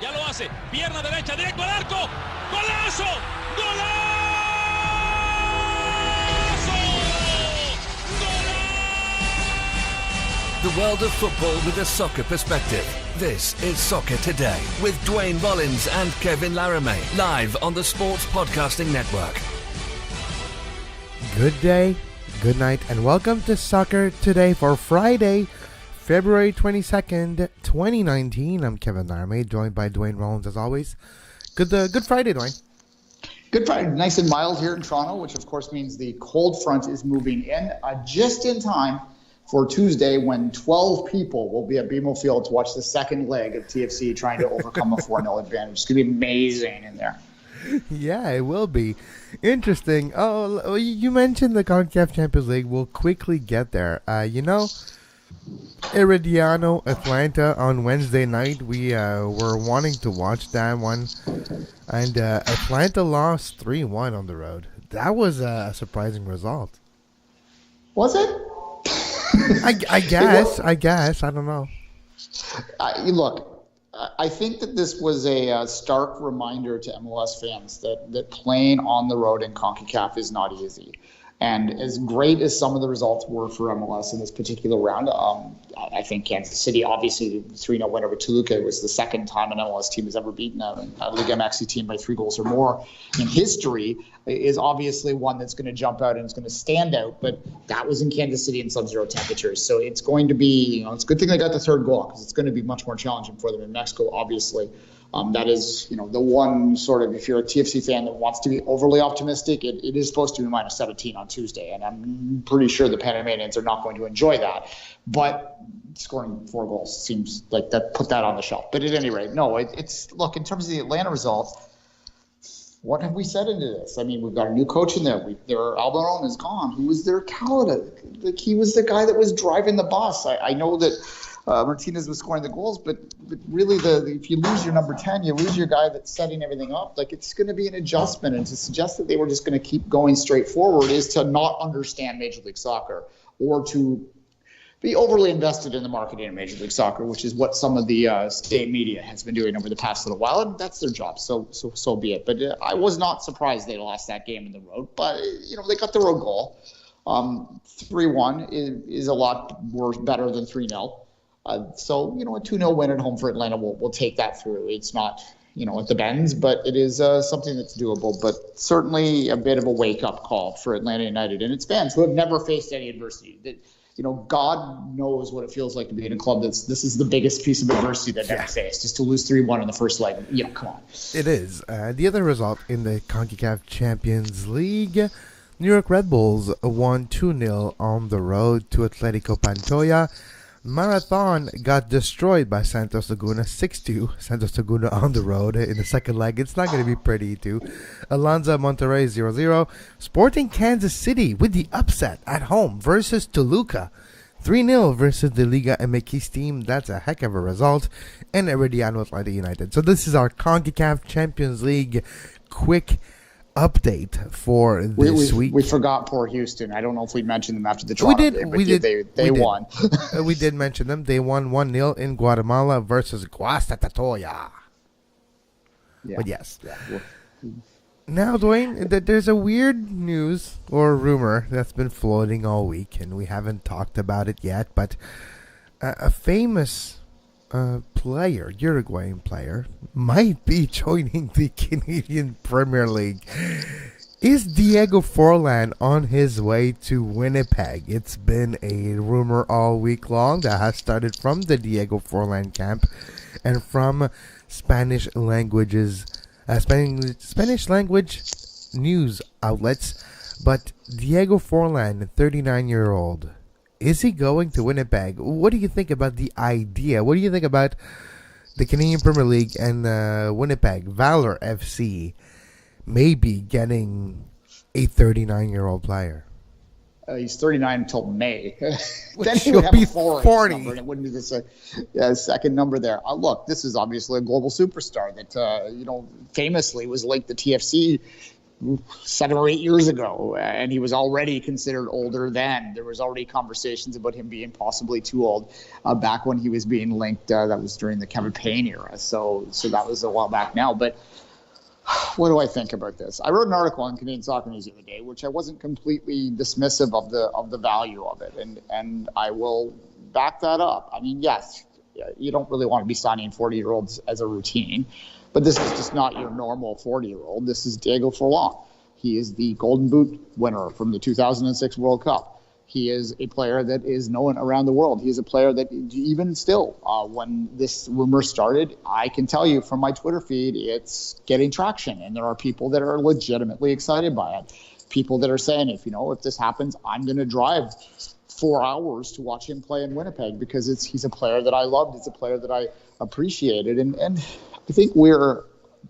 Ya lo hace. Pierna derecha, directo al arco. ¡Golazo! ¡Golazo! The world of football with a soccer perspective. This is Soccer Today with Duane, Rollins and Kevin Laramee. Live on the Sports Podcasting Network. Good day, good night, and welcome to Soccer Today for Friday, February 22nd, 2019. I'm Kevin Laramee, joined by Duane Rollins as always. Good Friday, Duane. Good Friday. Nice and mild here in Toronto, which of course means the cold front is moving in just in time for Tuesday when 12 people will be at BMO Field to watch the second leg of TFC trying to overcome a 4-0 advantage. It's going to be amazing in there. Yeah, it will be. Interesting. Oh, you mentioned the CONCACAF Champions League. We'll quickly get there. Herediano, Atlanta on Wednesday night. We were wanting to watch that one. And Atlanta lost 3-1 on the road. That was a surprising result. Was it? I guess. I don't know. Look, I think that this was a stark reminder to MLS fans that playing on the road in CONCACAF is not easy. And as great as some of the results were for MLS in this particular round, I think Kansas City, obviously, the 3-0 win over Toluca was the second time an MLS team has ever beaten a Liga MX team by 3 goals or more in history, is obviously one that's going to jump out and it's going to stand out. But that was in Kansas City in sub-zero temperatures. So it's going to be, it's a good thing they got the third goal because it's going to be much more challenging for them in Mexico, obviously. That is, the one sort of, if you're a TFC fan that wants to be overly optimistic, it is supposed to be minus 17 on Tuesday. And I'm pretty sure the Panamanians are not going to enjoy that. But scoring 4 goals seems like that put that on the shelf. But at any rate, no, it's look, in terms of the Atlanta results, what have we said into this? I mean, we've got a new coach in there. Their Almiron is gone. Who was their Calada? Like, he was the guy that was driving the bus. I know that Martinez was scoring the goals, but really, if you lose your number 10, you lose your guy that's setting everything up. Like, it's going to be an adjustment, and to suggest that they were just going to keep going straight forward is to not understand Major League Soccer or to be overly invested in the marketing of Major League Soccer, which is what some of the state media has been doing over the past little while, and that's their job. So be it. But I was not surprised they lost that game in the road. But they got the road goal. 3-1 is a lot better than 3-0. So, a 2-0 win at home for Atlanta, we'll take that through. It's not, at the bends, but it is something that's doable. But certainly a bit of a wake-up call for Atlanta United and its fans who have never faced any adversity. God knows what it feels like to be in a club this is the biggest piece of adversity they've ever faced, just to lose 3-1 in the first leg. Come on. It is. The other result in the CONCACAF Champions League, New York Red Bulls won 2-0 on the road to Atletico Pantoja. Marathon got destroyed by Santos Laguna 6-2. Santos Laguna on the road in the second leg. It's not going to be pretty too. Alonza Monterrey 0-0. Sporting Kansas City with the upset at home versus Toluca. 3-0 versus the Liga MX team. That's a heck of a result. And Herediano Atlanta United. So this is our CONCACAF Champions League quick update for this week. We forgot poor Houston. I don't know if we mentioned them after the Toronto game, but they won. We did mention them. They won 1-0 in Guatemala versus Guastatoya. Yeah. But yes. Yeah. Now, Duane, there's a weird news or rumor that's been floating all week, and we haven't talked about it yet, but a famous player, Uruguayan player, might be joining the Canadian Premier League. Is Diego Forlan on his way to Winnipeg? It's been a rumor all week long that has started from the Diego Forlan camp and from Spanish language news outlets. But Diego Forlan, 39-year-old, is he going to Winnipeg? What do you think about the idea? What do you think about the Canadian Premier League and Winnipeg, Valor FC, maybe getting a 39-year-old player? He's 39 until May. Then he would have be 40. Number, and it wouldn't be the second number there. Look, this is obviously a global superstar that, famously was linked to TFC 7 or 8 years ago, and he was already considered older then. There was already conversations about him being possibly too old back when he was being linked. That was during the Kevin Payne era, so that was a while back now. But what do I think about this? I wrote an article on Canadian Soccer News the other day, which I wasn't completely dismissive of the value of it, and I will back that up. I mean, yes, you don't really want to be signing 40-year-olds as a routine. But this is just not your normal 40-year-old. This is Diego Forlan. He is the Golden Boot winner from the 2006 World Cup. He is a player that is known around the world. He is a player that even still, when this rumor started, I can tell you from my Twitter feed, it's getting traction. And there are people that are legitimately excited by it. People that are saying, if this happens, I'm going to drive 4 hours to watch him play in Winnipeg because he's a player that I loved. It's a player that I appreciated. And I think we're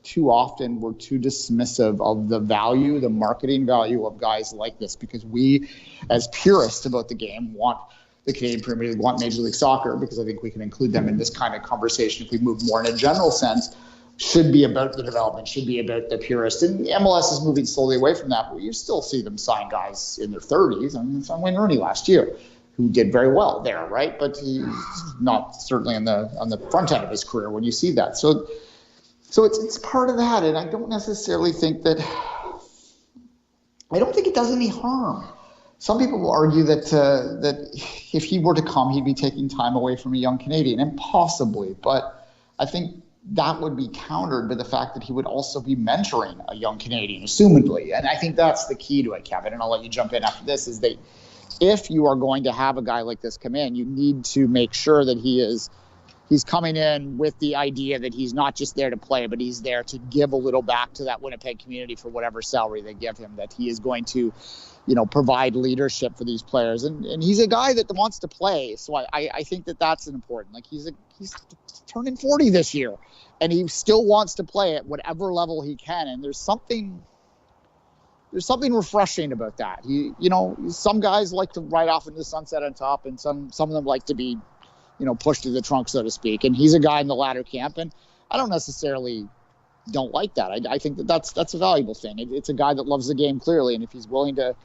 too dismissive of the value, the marketing value of guys like this, because we, as purists about the game, want the Canadian Premier League, want Major League Soccer, because I think we can include them in this kind of conversation if we move more in a general sense, should be about the development, should be about the purist. And MLS is moving slowly away from that, but you still see them sign guys in their 30s. I mean, Wayne Rooney last year, who did very well there, right? But he's not certainly on the front end of his career when you see that. So it's part of that, and I don't necessarily think that. I don't think it does any harm. Some people will argue that if he were to come, he'd be taking time away from a young Canadian, and possibly. But I think that would be countered by the fact that he would also be mentoring a young Canadian, assumedly. And I think that's the key to it, Kevin. And I'll let you jump in after this. Is that if you are going to have a guy like this come in, you need to make sure that he's coming in with the idea that he's not just there to play, but he's there to give a little back to that Winnipeg community for whatever salary they give him, that he is going to, provide leadership for these players. And he's a guy that wants to play. So I think that's an important, like he's turning 40 this year and he still wants to play at whatever level he can. And there's something refreshing about that. Some guys like to ride off into the sunset on top, and some of them like to be, pushed to the trunk, so to speak. And he's a guy in the latter camp, and I don't necessarily don't like that. I think that's a valuable thing. It's a guy that loves the game clearly, and if he's willing to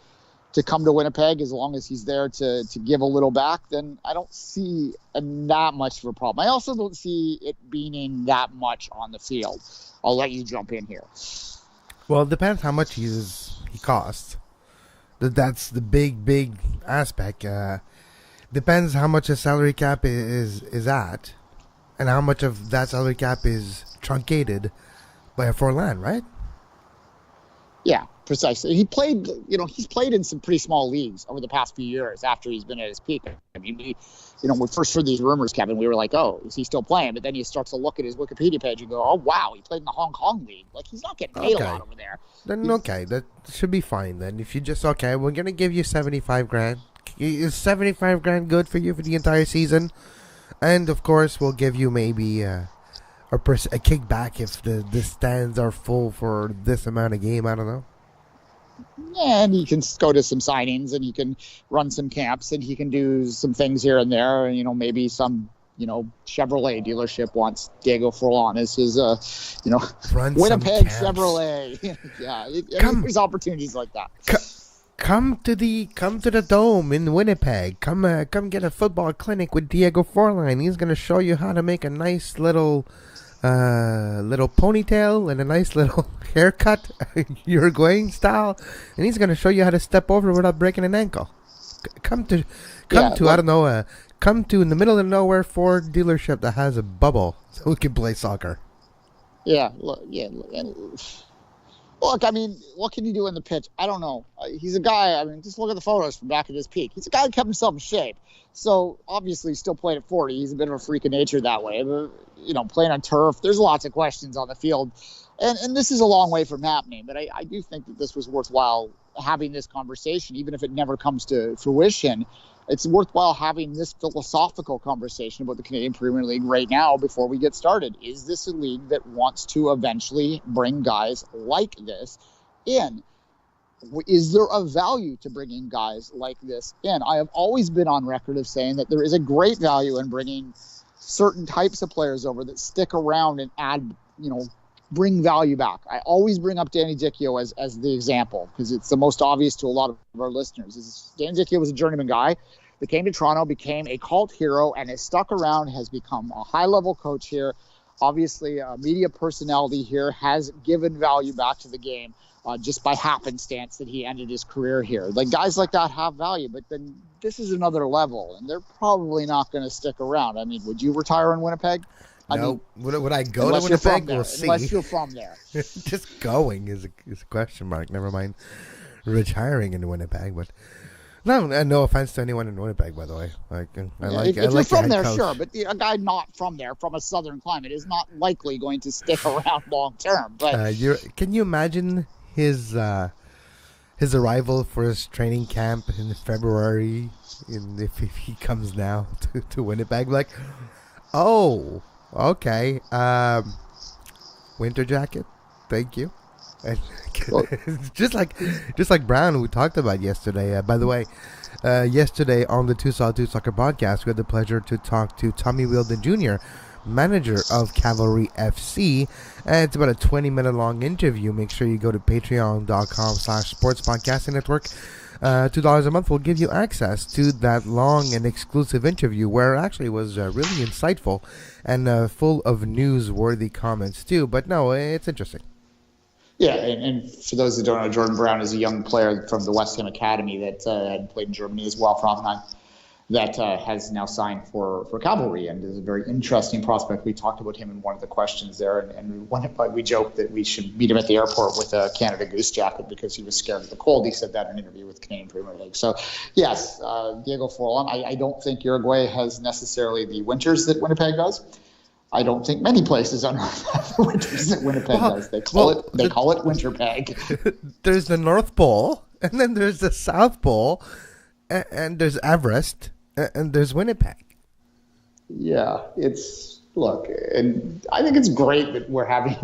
come to Winnipeg, as long as he's there to give a little back, then I don't see that much of a problem. I also don't see it being that much on the field. I'll let you jump in here. Well, it depends how much he costs. That's the big aspect. Depends how much a salary cap is at, and how much of that salary cap is truncated by a Forlan, right? Yeah, precisely. He's played in some pretty small leagues over the past few years after he's been at his peak. I mean, when we first heard these rumors, Kevin, we were like, oh, is he still playing? But then you start to look at his Wikipedia page and go, oh, wow, he played in the Hong Kong League. Like, he's not getting paid a lot over there. Then, that should be fine then. If you just, we're going to give you $75,000. Is $75,000 good for you for the entire season? And, of course, we'll give you maybe a kickback if the stands are full for this amount of game. I don't know. Yeah, and he can go to some signings, and he can run some camps, and he can do some things here and there. And, maybe some, Chevrolet dealership wants Diego Forlan as his, Winnipeg Chevrolet. Yeah, there's opportunities like that. Come to the Dome in Winnipeg. Come get a football clinic with Diego Forlan. He's gonna show you how to make a nice little ponytail and a nice little haircut, Uruguayan style, and he's gonna show you how to step over without breaking an ankle. Come to in the middle of nowhere Ford dealership that has a bubble so we can play soccer. Look, I mean, what can you do in the pitch? I don't know. He's a guy, just look at the photos from back at his peak. He's a guy who kept himself in shape. So, obviously, he's still playing at 40. He's a bit of a freak of nature that way. But, playing on turf, there's lots of questions on the field. And this is a long way from happening. But I do think that this was worthwhile having this conversation, even if it never comes to fruition. It's worthwhile having this philosophical conversation about the Canadian Premier League right now before we get started. Is this a league that wants to eventually bring guys like this in? Is there a value to bringing guys like this in? I have always been on record of saying that there is a great value in bringing certain types of players over that stick around and add, bring value back. I always bring up Danny Dichio as the example because it's the most obvious to a lot of our listeners. Danny Dichio was a journeyman guy that came to Toronto, became a cult hero, and has stuck around, has become a high-level coach here. Obviously, a media personality here, has given value back to the game just by happenstance that he ended his career here. Like, guys like that have value, but then this is another level, and they're probably not going to stick around. I mean, would you retire in Winnipeg? No. Would I go to Winnipeg? We'll see. Unless you're from there. Just going is a question mark. Never mind retiring in Winnipeg, but... No offense to anyone in Winnipeg, by the way. If you're from there, sure, but a guy not from there, from a southern climate, is not likely going to stick around long term. But can you imagine his arrival for his training camp in February? If he comes now to Winnipeg, like, oh, okay, winter jacket, thank you. And just like Brown, who we talked about yesterday. By the way, yesterday on the 2-Saw-2 Soccer podcast, we had the pleasure to talk to Tommy Wheeldon Jr., manager of Cavalry FC. And it's about a 20-minute long interview. Make sure you go to patreon.com/sportspodcasting network. $2 a month will give you access to that long and exclusive interview, where it actually was really insightful and full of newsworthy comments too. But no, it's interesting. Yeah, and for those that don't know, Jordan Brown is a young player from the West Ham Academy that had played in Germany as well, Hoffenheim, that has now signed for Cavalry and is a very interesting prospect. We talked about him in one of the questions there, and we joked that we should meet him at the airport with a Canada Goose jacket because he was scared of the cold. He said that in an interview with Canadian Premier League. So, yes, Diego Forlan. I don't think Uruguay has necessarily the winters that Winnipeg does. I don't think many places on Earth have the winters that Winnipeg does. They call it Winterpeg. There's the North Pole, and then there's the South Pole, and there's Everest, and there's Winnipeg. Yeah, look, and I think it's great that we're having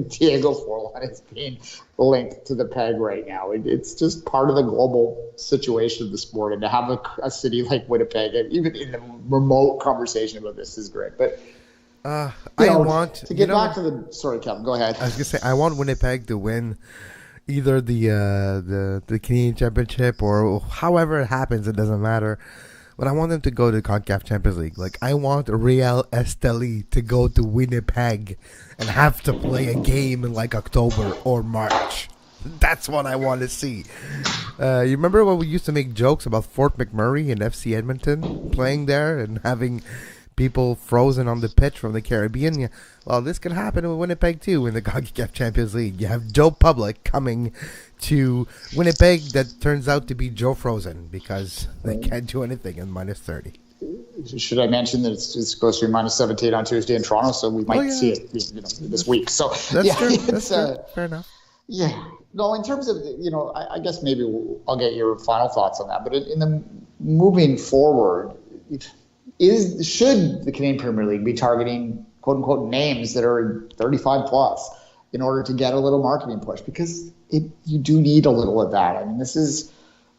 Diego Forlan as being linked to the peg right now. It's just part of the global situation of the sport, and to have a city like Winnipeg, even in a remote conversation about this, is great. But I want to get back to the. Sorry, Kevin, go ahead. I was gonna say I want Winnipeg to win either the Canadian Championship or however it happens. It doesn't matter. But I want them to go to CONCACAF Champions League. Like, I want Real Esteli to go to Winnipeg and have to play a game in like October or March. That's what I want to see. You remember when we used to make jokes about Fort McMurray and FC Edmonton playing there and having people frozen on the pitch from the Caribbean? Yeah. Well, this could happen in Winnipeg too in the CONCACAF Champions League. You have Joe Public coming to Winnipeg that turns out to be Joe Frozen because they can't do anything in minus 30. Should I mention that it goes to minus 17 on Tuesday in Toronto, so we might see it this week. So that's true. That's true. Fair enough. Yeah. No, in terms of, I guess maybe I'll get your final thoughts on that. But in the moving forward, should the Canadian Premier League be targeting quote unquote names that are 35 plus in order to get a little marketing push? Because you do need a little of that. I mean, this is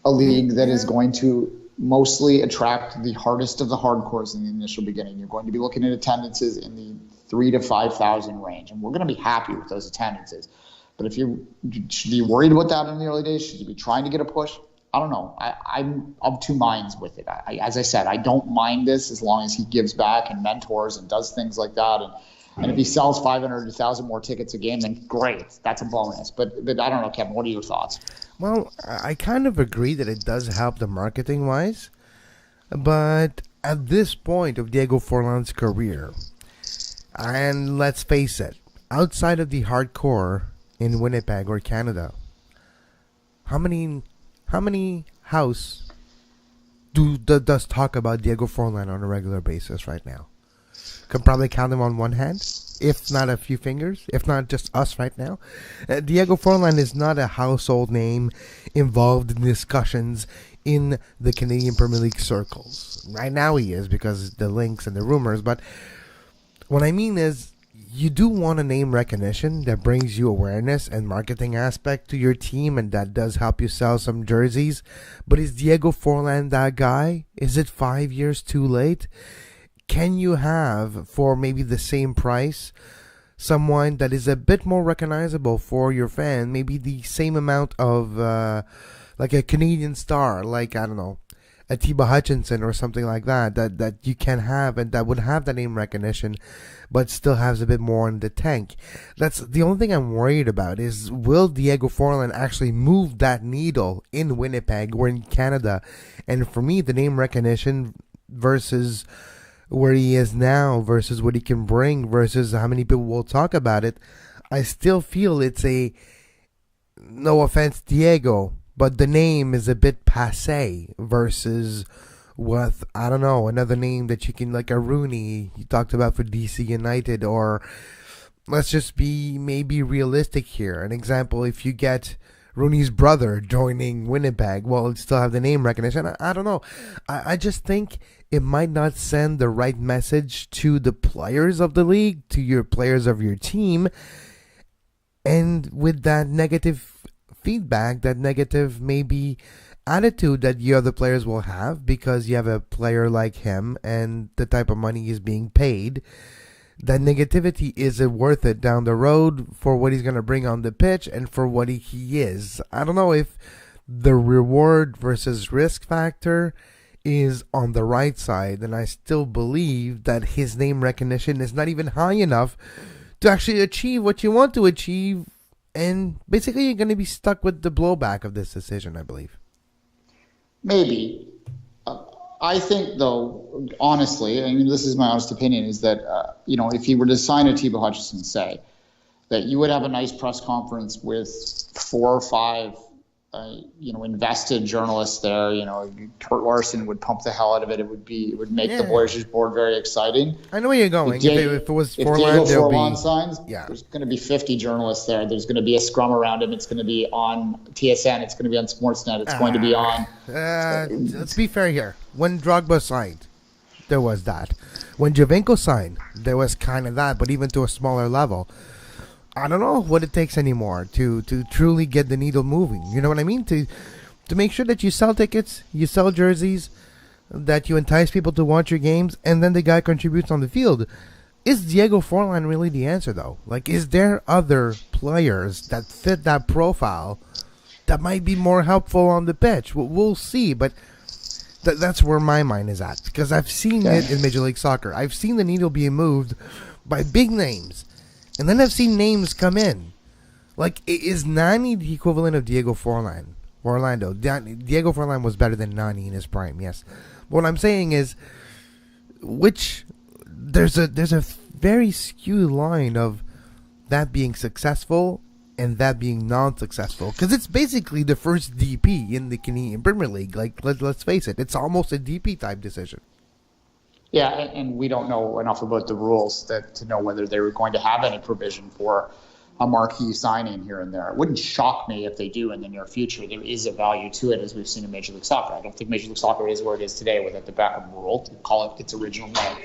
a league that is going to mostly attract the hardest of the hardcores in the initial beginning. You're going to be looking at attendances in the 3,000 to 5,000 range, and we're going to be happy with those attendances. But if you should be worried about that in the early days, should you be trying to get a push? I don't know. I'm of two minds with it. As I said, I don't mind this as long as he gives back and mentors and does things like that. And if he sells 500 to 1,000 more tickets a game, then great. That's a bonus. But I don't know, Kevin. What are your thoughts? Well, I kind of agree that it does help the marketing-wise. But at this point of Diego Forlan's career, and let's face it, outside of the hardcore in Winnipeg or Canada, how many house does talk about Diego Forlan on a regular basis right now? Could probably count them on one hand, if not a few fingers, if not just us right now. Diego Forlan is not a household name involved in discussions in the Canadian Premier League circles. Right now he is because of the links and the rumors, but what I mean is you do want a name recognition that brings you awareness and marketing aspect to your team, and that does help you sell some jerseys. But is Diego Forlan that guy? Is it 5 years too late? Can you have, for maybe the same price, someone that is a bit more recognizable for your fan, maybe the same amount of like a Canadian star, like, I don't know, a Tiba Hutchinson or something like that you can have, and that would have the name recognition but still has a bit more in the tank. That's the only thing I'm worried about, is will Diego Forlan actually move that needle in Winnipeg or in Canada? And for me, the name recognition versus where he is now versus what he can bring versus how many people will talk about it, I still feel it's a, no offense Diego, but the name is a bit passé versus with, I don't know, another name that you can, like a Rooney you talked about for DC United, or let's just be maybe realistic here. An example, if you get Rooney's brother joining Winnipeg, well, it'd still have the name recognition. I don't know. I just think it might not send the right message to the players of the league, to your players of your team, and with that negative feedback, that negative maybe attitude that the other players will have, because you have a player like him and the type of money he's being paid, that negativity isn't worth it down the road for what he's going to bring on the pitch and for what he is. I don't know if the reward versus risk factor is on the right side, and I still believe that his name recognition is not even high enough to actually achieve what you want to achieve, and basically you're going to be stuck with the blowback of this decision, I believe. Maybe. I think, though, honestly, I mean, this is my honest opinion, is that, if he were to sign a Tiba Hutchinson, say, that you would have a nice press conference with 4 or 5, invested journalists there. Kurt Larson would pump the hell out of it. It would make the Voyageurs board very exciting. I know where you're going. If it was if Forlan, Diego Forlan signs, there's going to be 50 journalists there. There's going to be a scrum around him. It's going to be on TSN. It's going to be on Sportsnet. It's going to be on. Let's be fair here. When Drogba signed, there was that. When Giovinco signed, there was kind of that, but even to a smaller level. I don't know what it takes anymore to truly get the needle moving. You know what I mean? To make sure that you sell tickets, you sell jerseys, that you entice people to watch your games, and then the guy contributes on the field. Is Diego Forlan really the answer, though? Like, is there other players that fit that profile that might be more helpful on the pitch? We'll see, but that's where my mind is at, because I've seen it in Major League Soccer. I've seen the needle being moved by big names. And then I've seen names come in. Like, is Nani the equivalent of Diego Forlan? Orlando. Diego Forlan was better than Nani in his prime, yes. But what I'm saying is, there's a very skewed line of that being successful and that being non-successful. Because it's basically the first DP in the Canadian Premier League. Like, let's face it, it's almost a DP type decision. Yeah, and we don't know enough about the rules to know whether they were going to have any provision for a marquee signing here and there. It wouldn't shock me if they do in the near future. There is a value to it, as we've seen in Major League Soccer. I don't think Major League Soccer is where it is today without the Beckham rule, to call it its original name.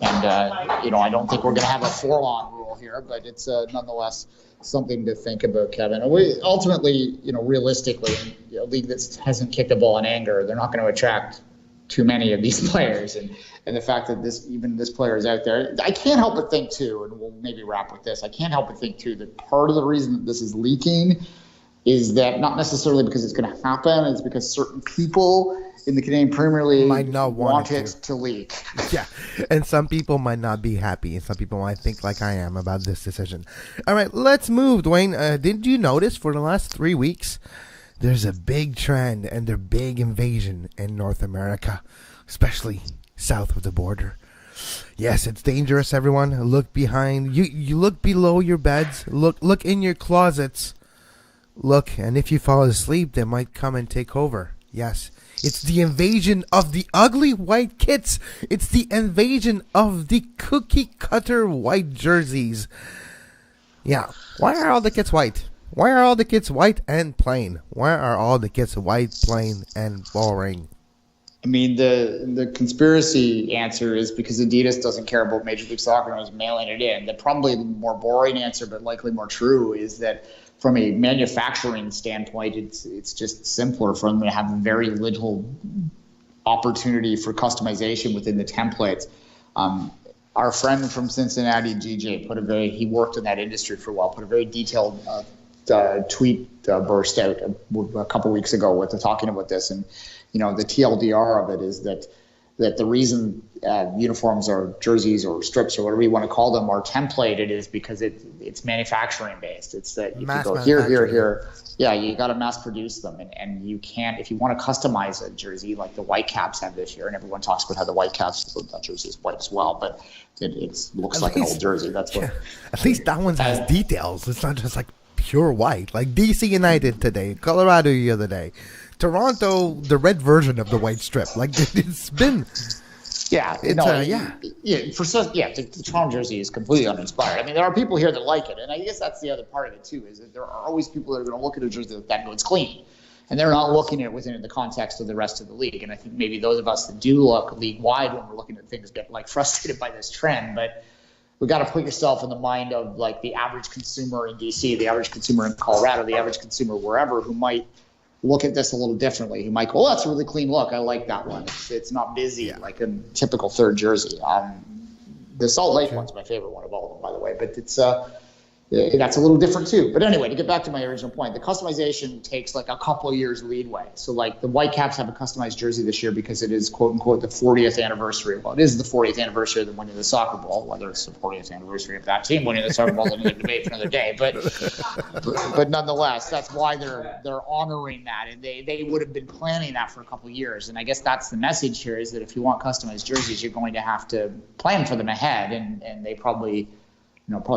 And, I don't think we're going to have a Forlan rule here, but it's nonetheless something to think about, Kevin. Ultimately, realistically, a league that hasn't kicked a ball in anger, they're not going to attract too many of these players, and the fact that this player is out there, I can't help but think too, and we'll maybe wrap with this, I can't help but think too that part of the reason that this is leaking is that not necessarily because it's going to happen, it's because certain people in the Canadian Premier League might not want it to leak. Yeah, and some people might not be happy, and some people might think like I am about this decision. All right, let's move, Duane. Did you notice for the last 3 weeks, there's a big trend and a big invasion in North America, especially south of the border. Yes, it's dangerous, everyone. Look behind. You look below your beds. Look in your closets. Look, and if you fall asleep, they might come and take over. Yes, it's the invasion of the ugly white kits. It's the invasion of the cookie-cutter white jerseys. Yeah, why are all the kits white? Why are all the kits white and plain? Why are all the kits white, plain, and boring? I mean, the conspiracy answer is because Adidas doesn't care about Major League Soccer and is mailing it in. The probably more boring answer, but likely more true, is that from a manufacturing standpoint, it's just simpler for them to have very little opportunity for customization within the templates. our friend from Cincinnati, GJ, he worked in that industry for a while, put a very detailed tweet burst out a couple weeks ago with talking about this. And, the TLDR of it is that the reason uniforms or jerseys or strips or whatever you want to call them are templated is because it's manufacturing based. It's that if you go here, you got to mass produce them. And you can't, if you want to customize a jersey like the Whitecaps have this year, and everyone talks about how the Whitecaps, that jersey is white as well, but it looks like an old jersey. That's what. At least that one has details. It's not just like pure white, like DC United today, Colorado the other day. Toronto, the red version of the white strip. Like, it's been... The Toronto jersey is completely uninspired. I mean, there are people here that like it, and I guess that's the other part of it, too, is that there are always people that are going to look at a jersey like that and go, it's clean. And they're not looking at it within the context of the rest of the league. And I think maybe those of us that do look league-wide when we're looking at things get, frustrated by this trend, but... We got to put yourself in the mind of the average consumer in DC, the average consumer in Colorado, the average consumer wherever who might look at this a little differently. Who might go, "Oh, that's a really clean look. I like that one. It's not busy like a typical third jersey." The Salt Lake one's my favorite one of all of them, by the way. But it's that's a little different too. But anyway, to get back to my original point, the customization takes a couple of years leadway. So the Whitecaps have a customized jersey this year because it is quote unquote the 40th anniversary. Well, it is the 40th anniversary of them winning the soccer ball. Whether it's the 40th anniversary of that team winning the soccer ball is another debate for another day. But nonetheless, that's why they're honoring that, and they would have been planning that for a couple of years. And I guess that's the message here is that if you want customized jerseys, you're going to have to plan for them ahead, and they probably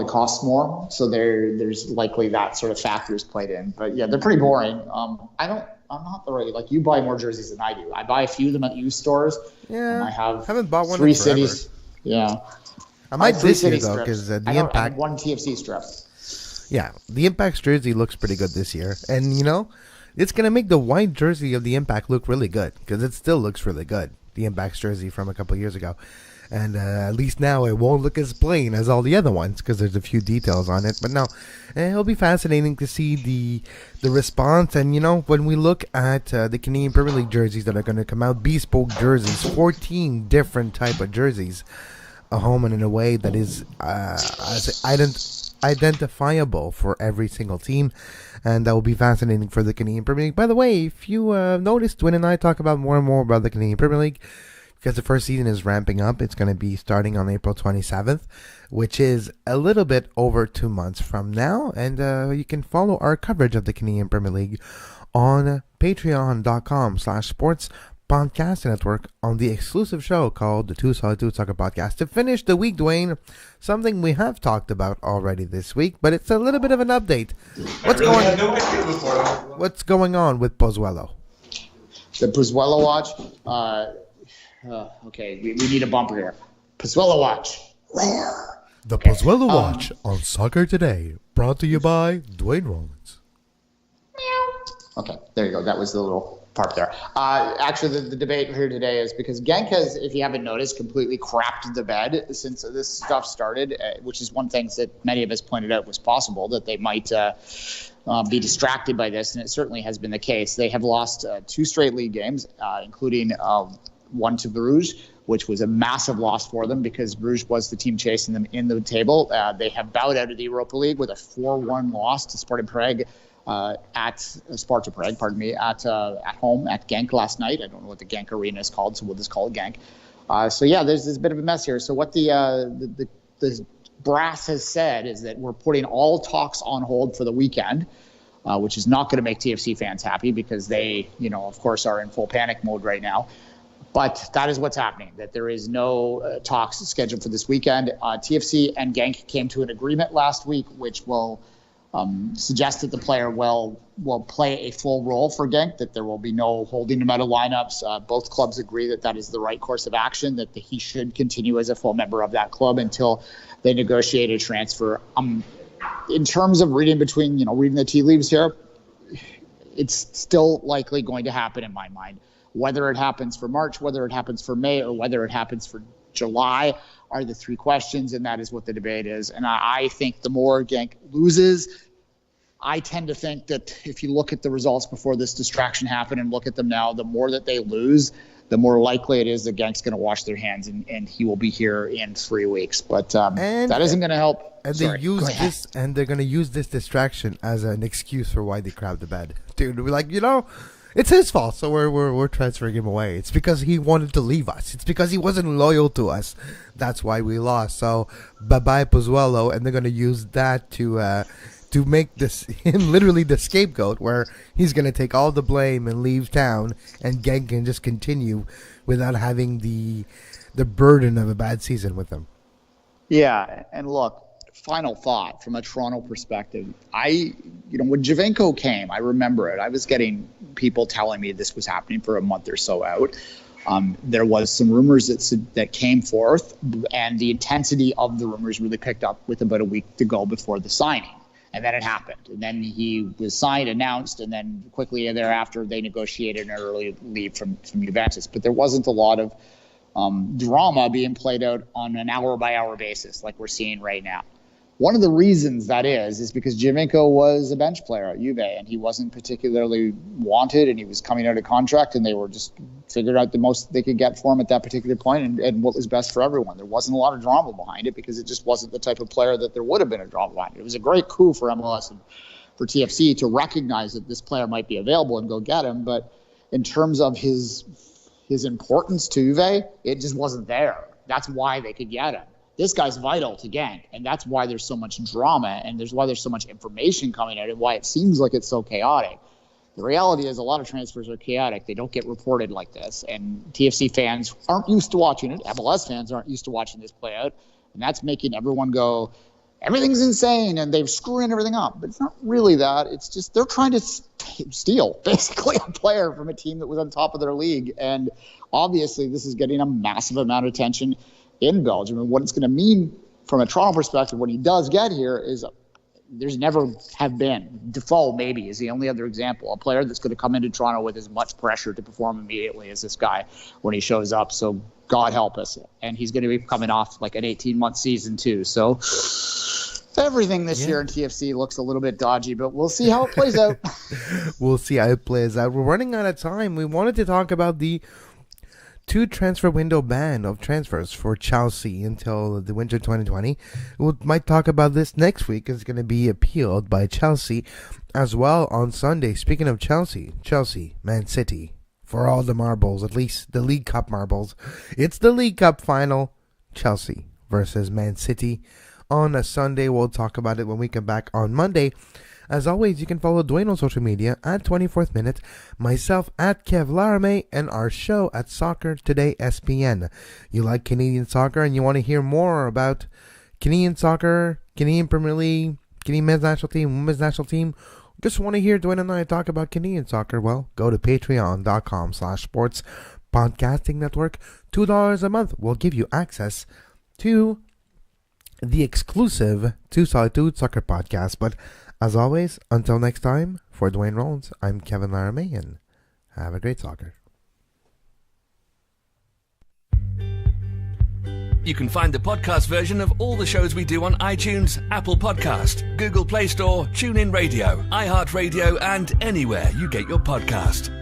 cost more. So there's likely that sort of factors played in. But yeah, they're pretty boring. I'm not the right, you buy more jerseys than I do. I buy a few of them at used stores. Yeah. I haven't bought one 3 in forever. cities. Yeah. I might this year though, because the Impact. I have one TFC strip. Yeah, the Impact's jersey looks pretty good this year. And it's going to make the white jersey of the Impact look really good because it still looks really good. The Impact's jersey from a couple of years ago. And at least now it won't look as plain as all the other ones because there's a few details on it. But no, it'll be fascinating to see the response. And, when we look at the Canadian Premier League jerseys that are going to come out, bespoke jerseys, 14 different type of jerseys, a home and in a way that is identifiable for every single team. And that will be fascinating for the Canadian Premier League. By the way, if you noticed, Duane and I talk about more and more about the Canadian Premier League, because the first season is ramping up. It's going to be starting on April 27th, which is a little bit over 2 months from now. And you can follow our coverage of the Canadian Premier League on patreon.com/sports podcast network on the exclusive show called the Two Solid Soccer Podcast. To finish the week, Duane, something we have talked about already this week, but it's a little bit of an update. What's going on with Pozuelo? The Pozuelo watch? Okay, we need a bumper here. Pozuelo watch. The Pozuelo watch on Soccer Today, brought to you by Duane Rollins. Okay, there you go. That was the little part there. Actually, the debate here today is because Genk has, if you haven't noticed, completely crapped the bed since this stuff started, which is one thing that many of us pointed out was possible, that they might be distracted by this, and it certainly has been the case. They have lost 2 straight league games, including one to Bruges, which was a massive loss for them because Bruges was the team chasing them in the table. They have bowed out of the Europa League with a 4-1 loss to Sparta Prague at home at Genk last night. I don't know what the Genk arena is called, so we'll just call it Genk. So yeah, there's this bit of a mess here. So what the brass has said is that we're putting all talks on hold for the weekend, which is not going to make TFC fans happy because they, of course, are in full panic mode right now. But that is what's happening, that there is no talks scheduled for this weekend. TFC and Genk came to an agreement last week, which will suggest that the player will play a full role for Genk, that there will be no holding him out of lineups. Both clubs agree that that is the right course of action, that he should continue as a full member of that club until they negotiate a transfer. In terms of reading the tea leaves here, it's still likely going to happen in my mind. Whether it happens for March, whether it happens for May, or whether it happens for July are the 3 questions, and that is what the debate is. And I think the more Genk loses, I tend to think that if you look at the results before this distraction happened and look at them now, the more that they lose, the more likely it is that Genk's going to wash their hands and he will be here in 3 weeks. But that isn't going to help. And they're going to use this distraction as an excuse for why they crapped the bed. Dude, we're like, it's his fault, so we're transferring him away. It's because he wanted to leave us. It's because he wasn't loyal to us. That's why we lost. So bye-bye Pozuelo, and they're going to use that to make him literally the scapegoat, where he's going to take all the blame and leave town, and Genk can just continue without having the burden of a bad season with him. Yeah, and look, final thought from a Toronto perspective. When Giovinco came, I remember it. I was getting people telling me this was happening for a month or so out. There was some rumors that came forth, and the intensity of the rumors really picked up with about a week to go before the signing. And then it happened. And then he was signed, announced, and then quickly thereafter they negotiated an early leave from Juventus. But there wasn't a lot of drama being played out on an hour-by-hour basis like we're seeing right now. One of the reasons that is because Giovinco was a bench player at Juve, and he wasn't particularly wanted, and he was coming out of contract, and they were just figured out the most they could get for him at that particular point and what was best for everyone. There wasn't a lot of drama behind it because it just wasn't the type of player that there would have been a drama behind it. It was a great coup for MLS and for TFC to recognize that this player might be available and go get him, but in terms of his importance to Juve, it just wasn't there. That's why they could get him. This guy's vital to Genk, and that's why there's so much drama, and why there's so much information coming out, and why it seems like it's so chaotic. The reality is a lot of transfers are chaotic. They don't get reported like this, and TFC fans aren't used to watching it. MLS fans aren't used to watching this play out, and that's making everyone go, everything's insane, and they're screwing everything up. But it's not really that. It's just they're trying to steal, basically, a player from a team that was on top of their league, and obviously this is getting a massive amount of attention in Belgium. And what it's going to mean from a Toronto perspective when he does get here is there's never have been. Defoe maybe is the only other example, a player that's going to come into Toronto with as much pressure to perform immediately as this guy when he shows up. So God help us. And he's going to be coming off like an 18-month season too. So everything this year in TFC looks a little bit dodgy, but we'll see how it plays out. We'll see how it plays out. We're running out of time. We wanted to talk about the 2 transfer window ban of transfers for Chelsea until the winter 2020. We might talk about this next week. It's going to be appealed by Chelsea as well on Sunday. Speaking of Chelsea, Man City, for all the marbles, at least the League Cup marbles. It's the League Cup final, Chelsea versus Man City on a Sunday. We'll talk about it when we come back on Monday. As always, you can follow Duane on social media at 24th Minute, myself at Kev Laramee, and our show at Soccer Today SPN. You like Canadian soccer and you want to hear more about Canadian soccer, Canadian Premier League, Canadian men's national team, women's national team, just want to hear Duane and I talk about Canadian soccer, well, go to patreon.com/sports podcasting network. $2 a month will give you access to the exclusive Two Solitude Soccer podcast. But as always, until next time, for Duane Rollins, I'm Kevin Laramee, and have a great soccer. You can find the podcast version of all the shows we do on iTunes, Apple Podcast, Google Play Store, TuneIn Radio, iHeartRadio, and anywhere you get your podcast.